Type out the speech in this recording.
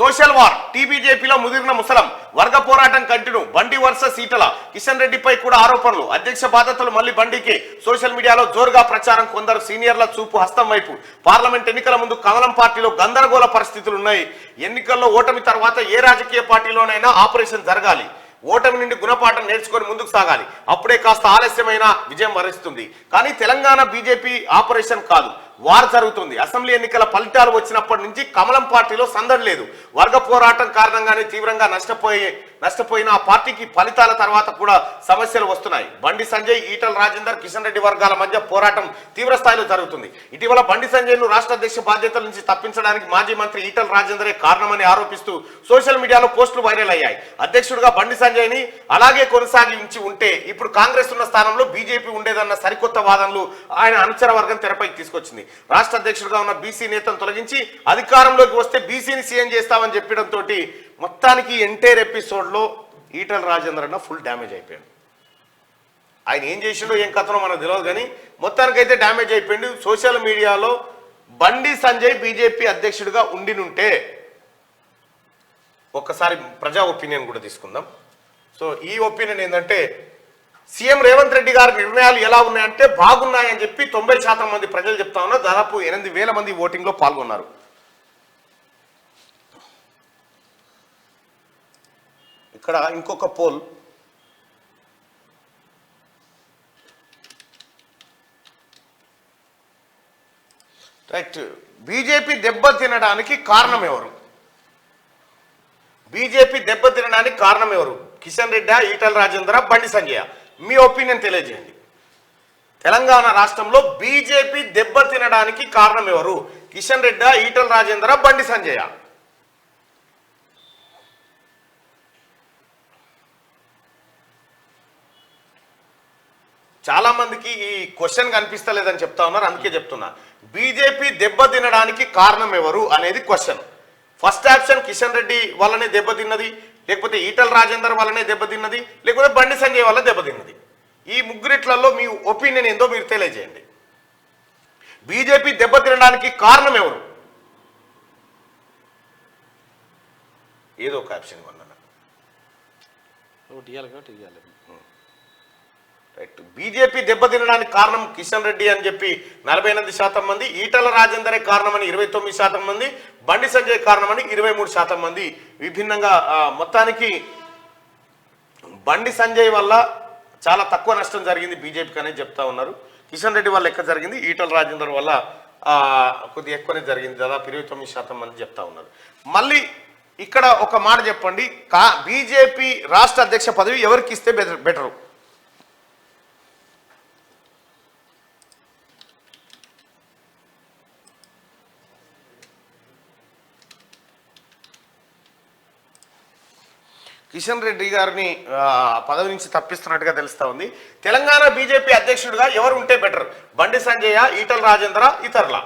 social war టీబీజేపీలో ముదిరిన ముసలం వర్గ పోరాటం continue బండి వర్సెస్ ఈటల కిషన్ రెడ్డిపై కూడా ఆరోపణలు అధ్యక్ష బాధ్యతలు మళ్ళీ బండికి సోషల్ మీడియాలో జోరుగా ప్రచారం కొందరు సీనియర్ల చూపు హస్తం వైపు పార్లమెంట్ ఎన్నికల ముందు కమలం పార్టీలో గందరగోళ పరిస్థితులు ఉన్నాయి ఎన్నికల్లో ఓటమి తర్వాత ఏ రాజకీయ పార్టీలోనైనా ఆపరేషన్ జరగాలి ఓటమి నుండి గుణపాఠం నేర్చుకొని ముందుకు సాగాలి అప్పుడే కాస్త ఆలస్యమైన విజయం వరిస్తుంది కానీ తెలంగాణ బీజేపీ ఆపరేషన్ కాదు వార్ జరుగుతుంది అసెంబ్లీ ఎన్నికల ఫలితాలు వచ్చినప్పటి నుంచి కమలం పార్టీలో సందడి లేదు వర్గ పోరాటం కారణంగానే తీవ్రంగా నష్టపోయిన ఆ పార్టీకి ఫలితాల తర్వాత కూడా సమస్యలు వస్తున్నాయి బండి సంజయ్ ఈటల రాజేందర్ కిషన్ రెడ్డి వర్గాల మధ్య పోరాటం తీవ్ర స్థాయిలో జరుగుతుంది ఇటీవల బండి సంజయ్ను రాష్ట్ర అధ్యక్ష బాధ్యతల నుంచి తప్పించడానికి మాజీ మంత్రి ఈటల రాజేందరే కారణమని ఆరోపిస్తూ సోషల్ మీడియాలో పోస్టులు వైరల్ అయ్యాయి అధ్యక్షుడిగా బండి సంజయ్ని అలాగే కొనసాగించి ఉంటే ఇప్పుడు కాంగ్రెస్ ఉన్న స్థానంలో బీజేపీ ఉండేదన్న సరికొత్త వాదనలు ఆయన అనుచర వర్గం తెరపైకి తీసుకొచ్చింది రాష్ట్ర అధ్యక్షుడిగా ఉన్న బీసీ నేతను తొలగించి అధికారంలోకి వస్తే బీసీని సీఎం చేస్తామని చెప్పడంతో మొత్తానికి ఎంటైర్ ఎపిసోడ్ లో ఈటల రాజేందర్ అన్న ఫుల్ డ్యామేజ్ అయిపోయాడు ఆయన ఏం చేసిండో ఏం కథనో మనకు తెలియదు కానీ మొత్తానికైతే డ్యామేజ్ అయిపోయింది సోషల్ మీడియాలో బండి సంజయ్ బీజేపీ అధ్యక్షుడిగా ఉండినుంటే ఒక్కసారి ప్రజా ఒపీనియన్ కూడా తీసుకుందాం సో ఈ ఒపీనియన్ ఏంటంటే సీఎం రేవంత్ రెడ్డి గారి నిర్ణయాలు ఎలా ఉన్నాయంటే బాగున్నాయని చెప్పి 90% మంది ప్రజలు చెప్తా ఉన్నారు దాదాపు 8,000 మంది ఓటింగ్ లో పాల్గొన్నారు ఇక్కడ ఇంకొక పోల్ రైట్ బీజేపీ దెబ్బతినడానికి కారణం ఎవరు బీజేపీ దెబ్బతినడానికి కారణం ఎవరు కిషన్ రెడ్డి ఈటల రాజేందర్ బండి సంజయ్ మీ ఒపీనియన్ తెలియజేయండి తెలంగాణ రాష్ట్రంలో బీజేపీ దెబ్బతినడానికి కారణం ఎవరు కిషన్ రెడ్డి ఈటల రాజేందర్ బండి సంజయ్ చాలా మందికి ఈ క్వశ్చన్ కనిపిస్తలేదని చెప్తా ఉన్నారు అందుకే చెప్తున్నా బీజేపీ దెబ్బతినడానికి కారణం ఎవరు అనేది question first option Kishan Reddy వల్లనే దెబ్బతిన్నది లేకపోతే ఈటల రాజేందర్ వల్లనే దెబ్బతిన్నది లేకపోతే బండి సంజయ్ వల్ల దెబ్బతిన్నది ఈ ముగ్గురిట్లలో మీ ఒపీనియన్ ఏందో మీరు తెలియజేయండి బీజేపీ దెబ్బతినడానికి కారణం ఎవరు ఏదో ఒక ఆప్షన్ ఇవ్వండి రైట్ బీజేపీ దెబ్బతినడానికి కారణం కిషన్ రెడ్డి అని చెప్పి 48% మంది ఈటల రాజేందరే కారణమని 29% మంది బండి సంజయ్ కారణమని 23% మంది విభిన్నంగా మొత్తానికి బండి సంజయ్ వల్ల చాలా తక్కువ నష్టం జరిగింది బీజేపీకి అనేది చెప్తా ఉన్నారు కిషన్ రెడ్డి వల్ల ఎక్కువ జరిగింది ఈటల రాజేందర్ వల్ల కొద్దిగా ఎక్కువనే జరిగింది దాదాపు 29% మంది చెప్తా ఉన్నారు మళ్ళీ ఇక్కడ ఒక మాట చెప్పండి బీజేపీ రాష్ట్ర అధ్యక్ష పదవి ఎవరికి ఇస్తే బెటరు కిషన్ రెడ్డి గారిని పదవి నుంచి తప్పిస్తున్నట్టుగా తెలుస్తా ఉంది తెలంగాణ బీజేపీ అధ్యక్షుడిగా ఎవరు ఉంటే బెటర్ బండి సంజయ్ ఈటల రాజేందర్ ఇతరుల